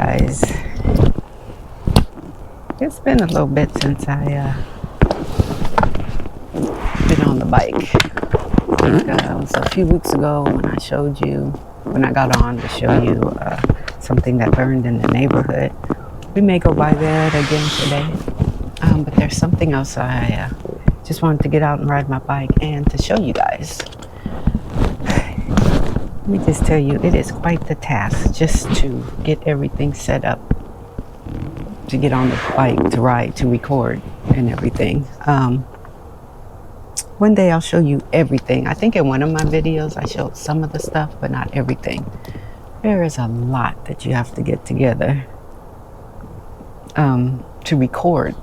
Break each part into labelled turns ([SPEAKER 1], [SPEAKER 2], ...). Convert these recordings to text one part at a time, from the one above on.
[SPEAKER 1] guys. It's been a little bit since I been on the bike. It was a few weeks ago when I got on to show you something that burned in the neighborhood. We may go by that again today, but there's something else I just wanted to get out and ride my bike and to show you guys. Let me just tell you, it is quite the task just to get everything set up, to get on the bike, to ride, to record and everything. One day I'll show you everything. I think in one of my videos I showed some of the stuff, but not everything. There is a lot that you have to get together to record,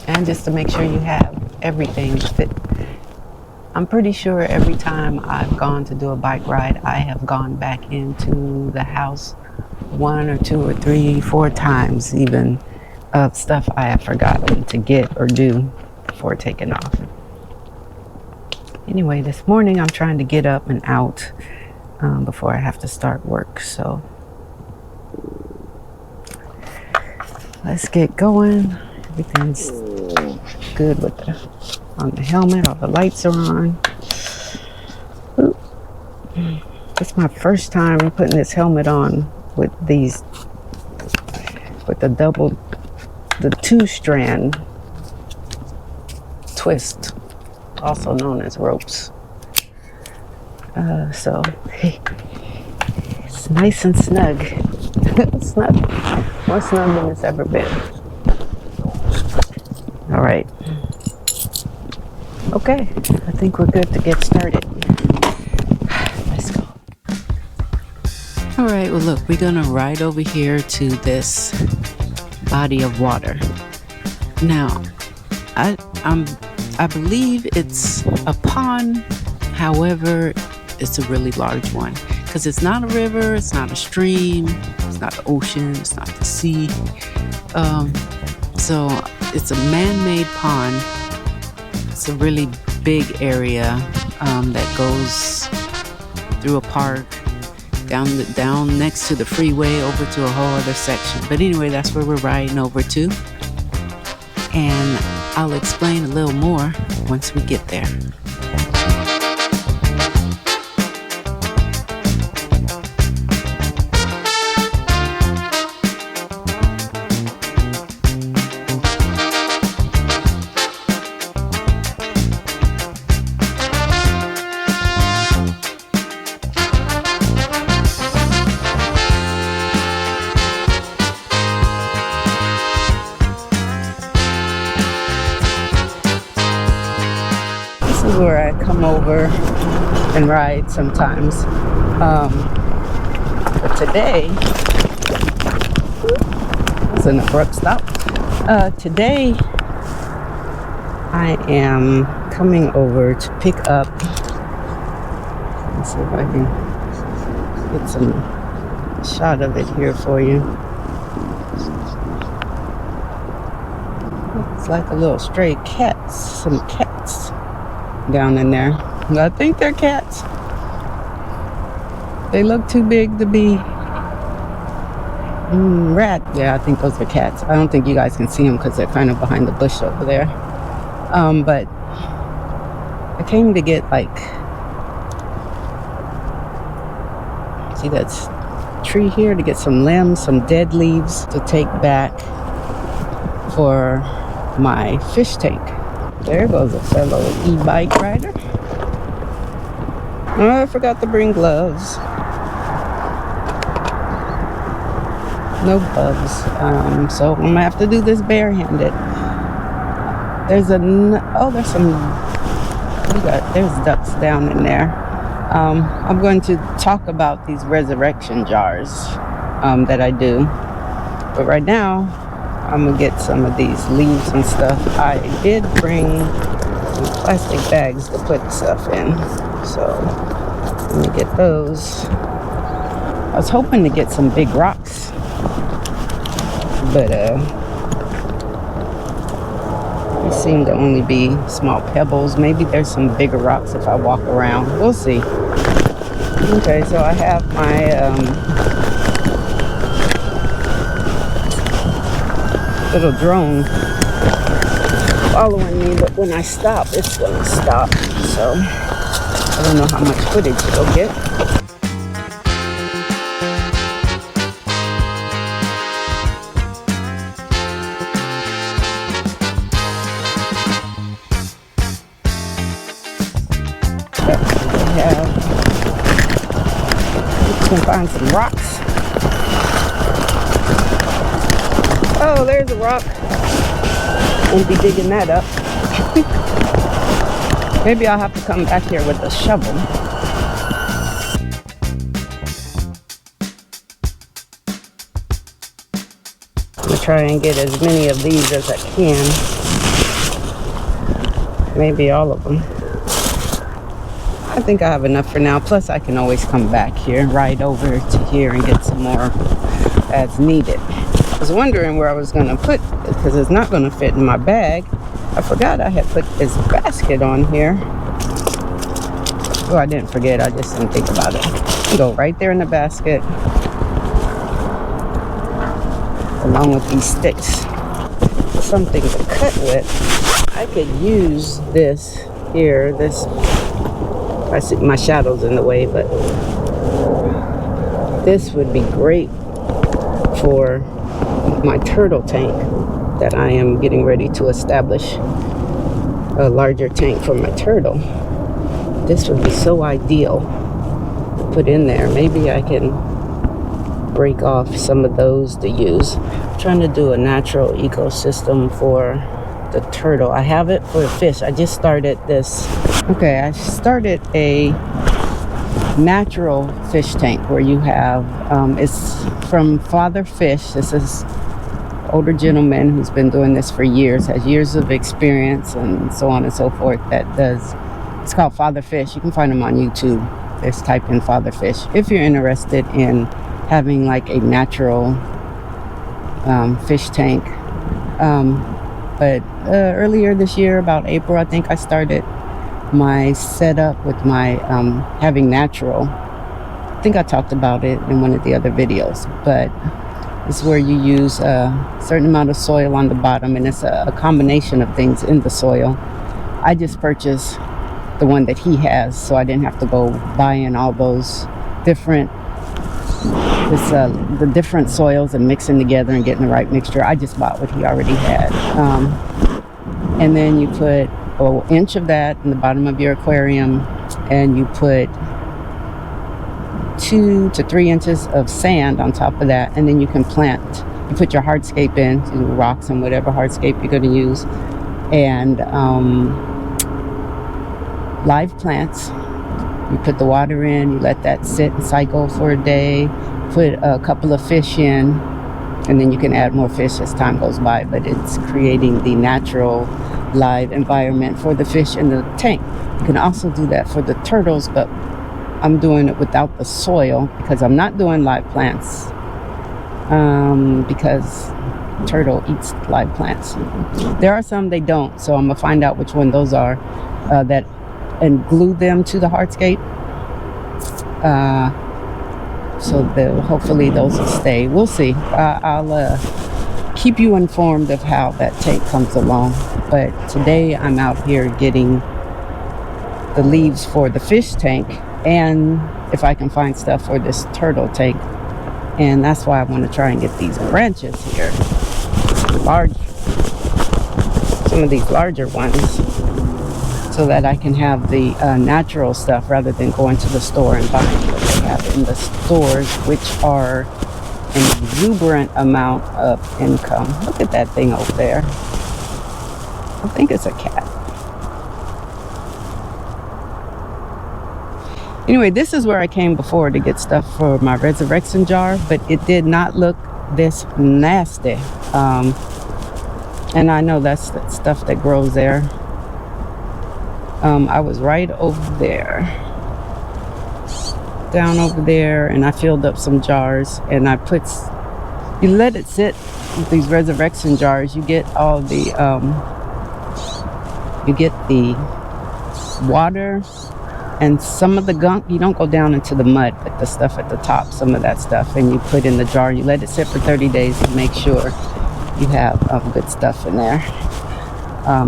[SPEAKER 1] and just to make sure you have everything fit. I'm pretty sure every time I've gone to do a bike ride, I have gone back into the house 1 or 2 or 3, 4 times even of stuff I have forgotten to get or do before taking off. Anyway, this morning I'm trying to get up and out before I have to start work. So let's get going. Everything's good with on the helmet. All the lights are on. Ooh. It's my first time putting this helmet on with the 2-strand twist, also known as ropes. So it's nice and snug. Snug, more snug than it's ever been. All right. Okay, I think we're good to get started. Let's go. All right, well look, we're gonna ride over here to this body of water. Now, I believe it's a pond, however, it's a really large one. Because it's not a river, it's not a stream, it's not the ocean, it's not the sea. So it's a man-made pond. It's a really big area that goes through a park, down next to the freeway, over to a whole other section. But anyway, that's where we're riding over to. And I'll explain a little more once we get there. Where I come over and ride sometimes, but today it's an abrupt stop. Today I am coming over to pick up, let's see if I can get some shot of it here for you. It's like a little stray cats, some cats down in there. I think they're cats. They look too big to be rat. Yeah, I think those are cats. I don't think you guys can see them because they're kind of behind the bush over there. But I came to get see that tree here, to get some limbs, some dead leaves to take back for my fish tank. There goes a fellow e-bike rider. Oh, I forgot to bring gloves. No gloves. So I'm gonna have to do this barehanded. There's ducks down in there. I'm going to talk about these resurrection jars that I do. But right now, I'm gonna get some of these leaves and stuff. I did bring some plastic bags to put stuff in, so let me get those. I was hoping to get some big rocks, but they seem to only be small pebbles. Maybe there's some bigger rocks if I walk around. We'll see. Okay, so I have my little drone following me, but when I stop, it's gonna stop. So I don't know how much footage it'll get. We can find some rocks. Oh, there's a rock. Won't be digging that up. Maybe I'll have to come back here with a shovel. I'm gonna try and get as many of these as I can. Maybe all of them. I think I have enough for now. Plus, I can always come back here and ride over to here and get some more as needed. I was wondering where I was going to put it because it's not going to fit in my bag. I forgot I had put this basket on here. Oh, I didn't forget. I just didn't think about it. Go right there in the basket along with these sticks. Something to cut with. I could use this here. This. I see my shadow's in the way, but this would be great for my turtle tank that I am getting ready to establish a larger tank for my turtle. This would be so ideal to put in there. Maybe I can break off some of those to use. I'm trying to do a natural ecosystem for the turtle. I have it for the fish. I just started this. Okay, I started a natural fish tank where you have, it's from Father Fish. This is an older gentleman who's been doing this for years, has years of experience and so on and so forth that does, it's called Father Fish. You can find him on YouTube. Just type in Father Fish if you're interested in having like a natural fish tank. But earlier this year, about April, I think I started my setup with my having natural. I think I talked about it in one of the other videos, but it's where you use a certain amount of soil on the bottom, and it's a combination of things in the soil. I just purchased the one that he has, so I didn't have to go buying all those different the different soils and mixing together and getting the right mixture. I just bought what he already had. And then you put an inch of that in the bottom of your aquarium, and you put 2 to 3 inches of sand on top of that, and then you can plant. You put your hardscape in, rocks and whatever hardscape you're going to use, and live plants. You put the water in, you let that sit and cycle for a day, put a couple of fish in, and then you can add more fish as time goes by. But it's creating the natural live environment for the fish in the tank. You can also do that for the turtles, but I'm doing it without the soil because I'm not doing live plants because turtle eats live plants. There are some they don't, so I'm gonna find out which one those are that and glue them to the hardscape. So hopefully those will stay. We'll see. I'll keep you informed of how that tank comes along. But today I'm out here getting the leaves for the fish tank, and if I can find stuff for this turtle tank. And that's why I want to try and get these branches here, some of these larger ones, so that I can have the natural stuff rather than going to the store and buying what they have in the stores, which are an exuberant amount of income. Look at that thing over there. I think it's a cat. Anyway, this is where I came before to get stuff for my resurrection jar, but it did not look this nasty. And I know that's the stuff that grows there. I was right over there, down over there, and I filled up some jars, and you let it sit with these resurrection jars. You get all the you get the water and some of the gunk. You don't go down into the mud, but the stuff at the top, some of that stuff, and you put in the jar. You let it sit for 30 days to make sure you have good stuff in there,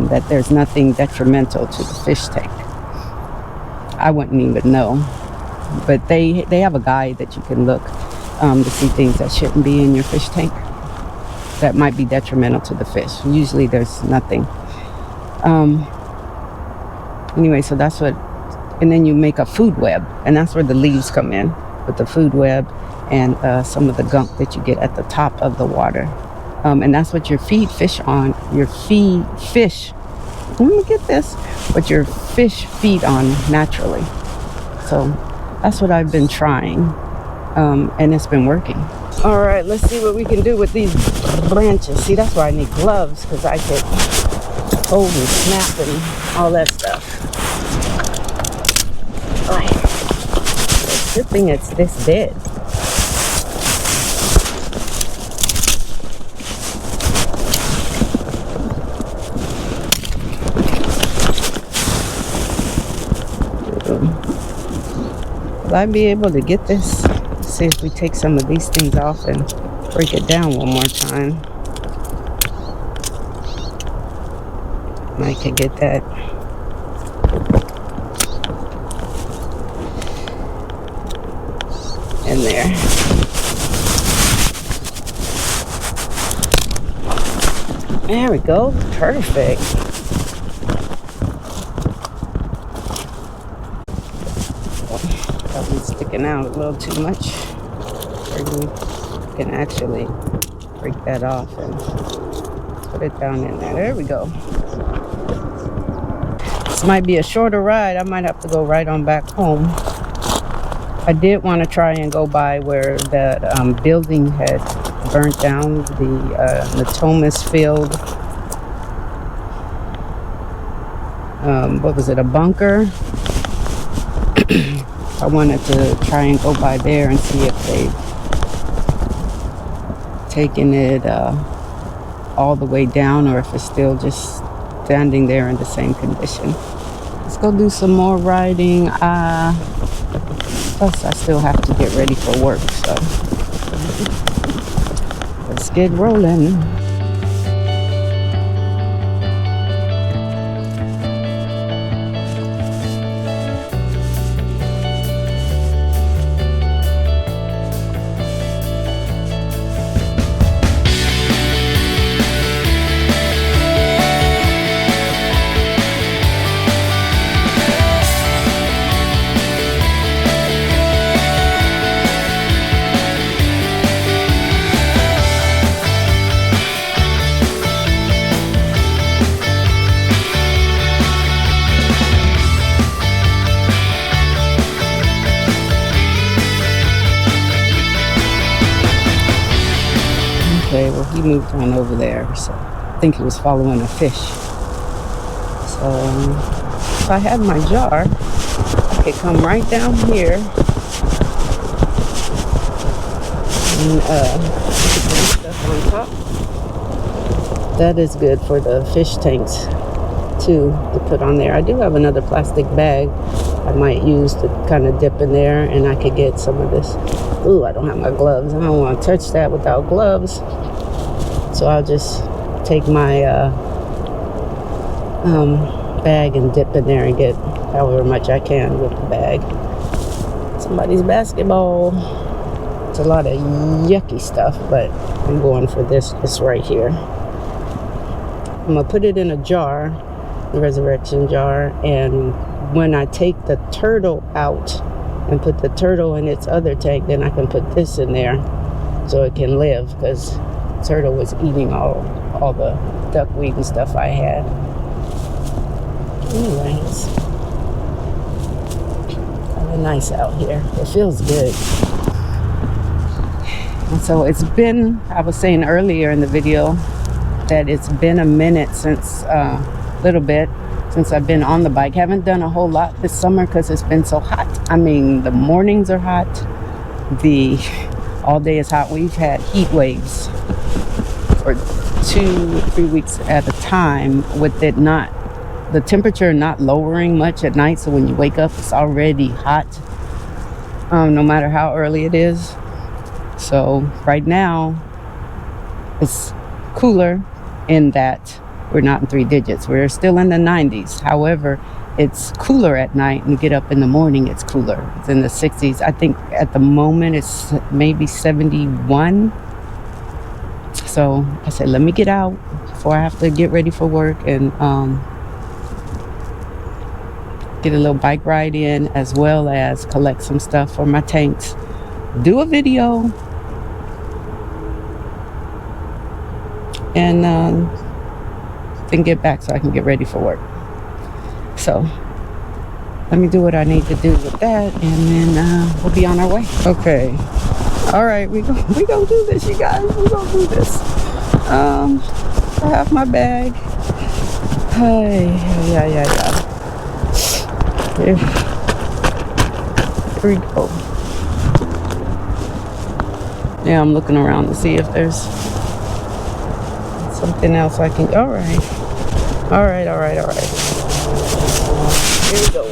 [SPEAKER 1] that there's nothing detrimental to the fish tank. I wouldn't even know, but they have a guide that you can look to see things that shouldn't be in your fish tank that might be detrimental to the fish. Usually there's nothing. Anyway, so that's what, and then you make a food web, and that's where the leaves come in, with the food web and some of the gunk that you get at the top of the water. And that's what you feed fish on. Let me get this, what your fish feed on naturally. So that's what I've been trying, and it's been working. All right, let's see what we can do with these branches. See, that's why I need gloves, because I could hold and snap and all that stuff. All right. It's a good thing it's this dead. Will I be able to get this? Let's see if we take some of these things off and break it down one more time. I could get that. In there. There we go. Perfect. That one's sticking out a little too much. We can actually break that off and put it down in there. There we go. This might be a shorter ride. I might have to go right on back home. I did want to try and go by where that building had burnt down, the Natomas field. What was it, a bunker? I wanted to try and go by there and see if they've taken it all the way down, or if it's still just standing there in the same condition. Let's go do some more riding. Plus, I still have to get ready for work, so let's get rolling. Okay, well, he moved on over there, so I think he was following a fish. So if I had my jar, I could come right down here and put stuff on top. That is good for the fish tanks too, to put on there. I do have another plastic bag I might use to kind of dip in there, and I could get some of this. Ooh, I don't have my gloves. I don't want to touch that without gloves. So I'll just take my bag and dip in there and get however much I can with the bag. Somebody's basketball. It's a lot of yucky stuff, but I'm going for this right here. I'm gonna put it in a jar, the resurrection jar, and when I take the turtle out and put the turtle in its other tank, then I can put this in there so it can live, because turtle was eating all the duckweed and stuff I had. Anyways, kind of nice out here. It feels good. And so it's been, I was saying earlier in the video that it's been a minute since, little bit since I've been on the bike. Haven't done a whole lot this summer because it's been so hot. I mean, the mornings are hot. All day is hot. We've had heat waves for 2-3 weeks at a time, with it the temperature not lowering much at night. So when you wake up, it's already hot, no matter how early it is. So right now it's cooler in that we're not in 3 digits. We're still in the 90s. However, it's cooler at night, and get up in the morning, it's cooler. It's in the 60s. I think at the moment it's maybe 71. So I said, let me get out before I have to get ready for work and get a little bike ride in, as well as collect some stuff for my tanks, do a video, and then get back so I can get ready for work. So let me do what I need to do with that, and then we'll be on our way. Okay, all right, we gonna do this, you guys. We gonna do this. I have my bag. Yeah. Here we go. Yeah, I'm looking around to see if there's something else I can. All right. Here we go.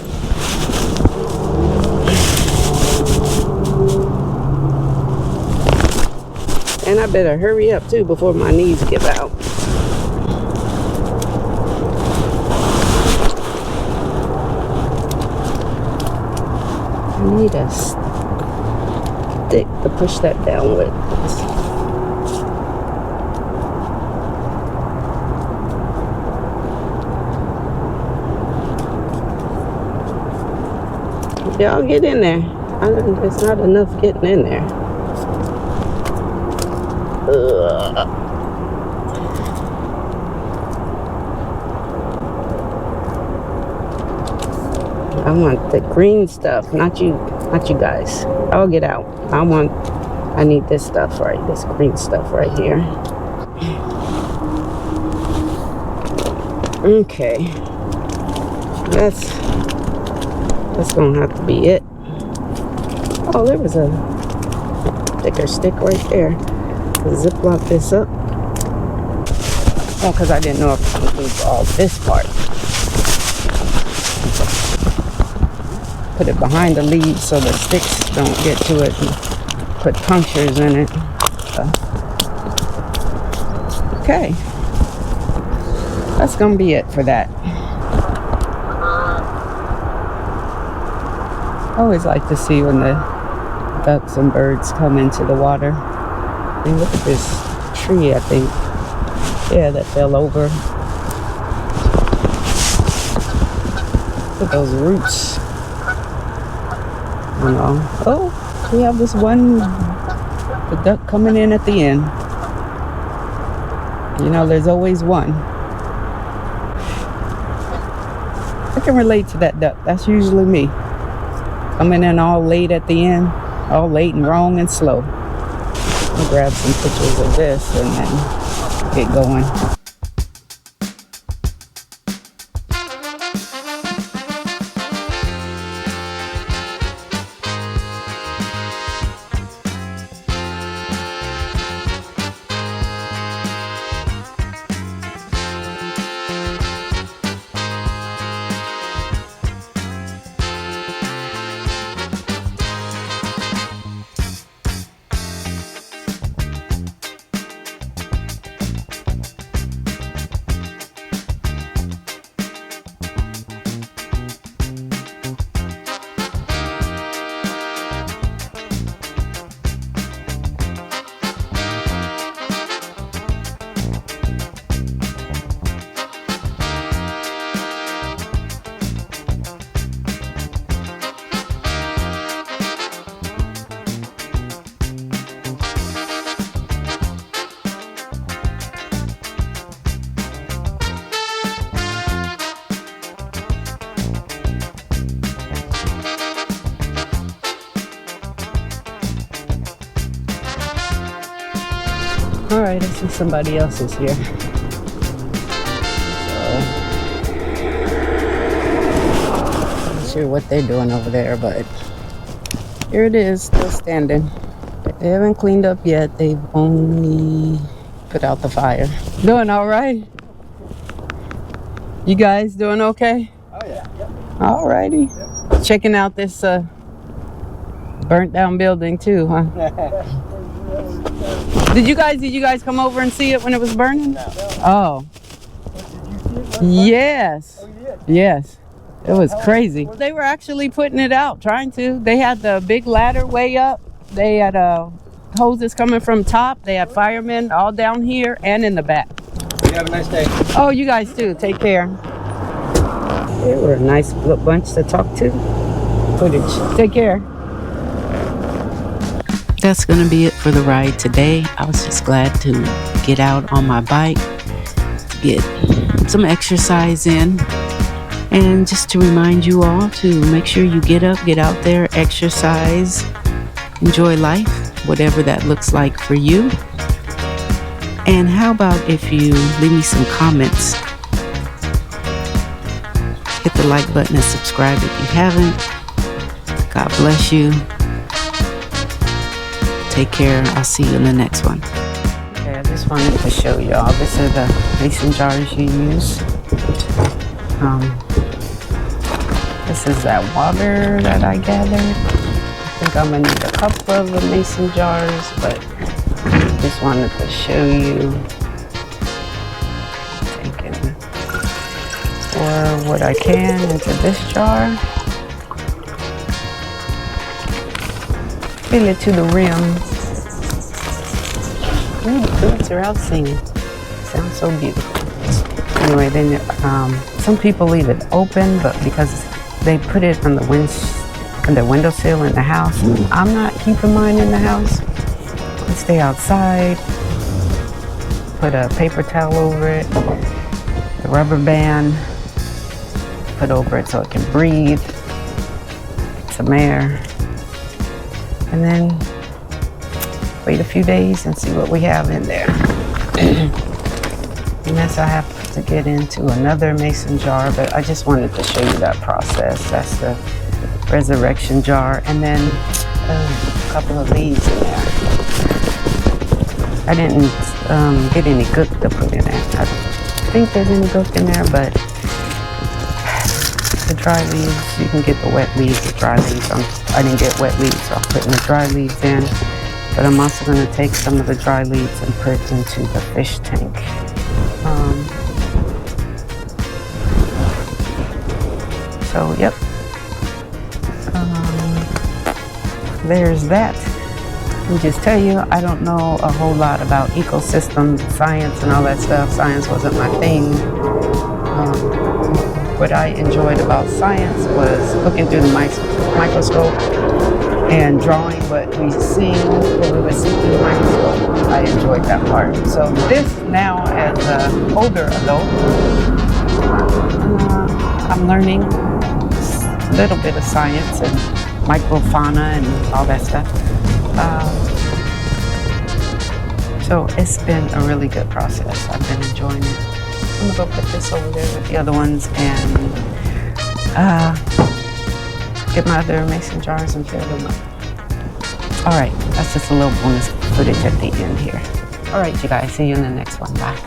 [SPEAKER 1] And I better hurry up too before my knees give out. I need a stick to push that down with. Y'all get in there. There's not enough getting in there. I want the green stuff, not you guys. I'll get out. I need this stuff right, this green stuff right here. Okay. That's gonna have to be it. Oh, there was a thicker stick right there. Ziploc this up. Oh, because I didn't know if I could do all this part. Put it behind the leaves so the sticks don't get to it and put punctures in it. So. Okay. That's gonna be it for that. I always like to see when the ducks and birds come into the water. And look at this tree, I think. Yeah, that fell over. Look at those roots. You know. Oh, we have this one, the duck coming in at the end. You know, there's always one. I can relate to that duck. That's usually me. Coming in all late at the end. All late and wrong and slow. I'll grab some pictures of this and then get going. All right, I see somebody else is here. So, not sure what they're doing over there, but here it is, still standing. They haven't cleaned up yet. They've only put out the fire. Doing all right? You guys doing okay?
[SPEAKER 2] Oh yeah. Yep.
[SPEAKER 1] All righty. Yep. Checking out this burnt down building too, huh? Did you guys come over and see it when it was burning?
[SPEAKER 2] No.
[SPEAKER 1] Oh. Yes.
[SPEAKER 2] Oh, you did?
[SPEAKER 1] Yes. It was crazy. They were actually putting it out, trying to. They had the big ladder way up. They had hoses coming from top. They had firemen all down here and in the back.
[SPEAKER 2] You have a nice day.
[SPEAKER 1] Oh, you guys too. Take care. They were a nice bunch to talk to. Footage. Take care. That's going to be it for the ride today. I was just glad to get out on my bike, get some exercise in, and just to remind you all to make sure you get up, get out there, exercise, enjoy life, whatever that looks like for you. And how about if you leave me some comments? Hit the like button and subscribe if you haven't. God bless you. Take care. I'll see you in the next one. Okay, I just wanted to show y'all. This is the mason jars you use. This is that water that I gathered. I think I'm gonna need a couple of the mason jars, but just wanted to show you. Taking pour what I can into this jar. Fill it to the rim. Ooh, the birds are out singing. Sounds so beautiful. Anyway, then some people leave it open, but because they put it on the windowsill in the house, I'm not keeping mine in the house. I stay outside. Put a paper towel over it, the rubber band, put over it so it can breathe, some air. And then wait a few days and see what we have in there. And that's I have to get into another mason jar, but I just wanted to show you that process. That's the resurrection jar, and then a couple of leaves in there. I didn't get any gook to put in there. I don't think there's any gook in there, but the dry leaves, you can get the wet leaves, the dry leaves. I didn't get wet leaves, so I'm putting the dry leaves in. But I'm also going to take some of the dry leaves and put it into the fish tank. So, yep. There's that. Let me just tell you, I don't know a whole lot about ecosystem science and all that stuff. Science wasn't my thing. What I enjoyed about science was looking through the microscope and drawing what we see when we would see through the microscope. I enjoyed that part. So this now, as an older adult, I'm learning a little bit of science and microfauna and all that stuff. So it's been a really good process. I've been enjoying it. I'm gonna go put this over there with the other ones and get my other mason jars and fill them up. All right, that's just a little bonus footage at the end here. All right, you guys, see you in the next one. Bye.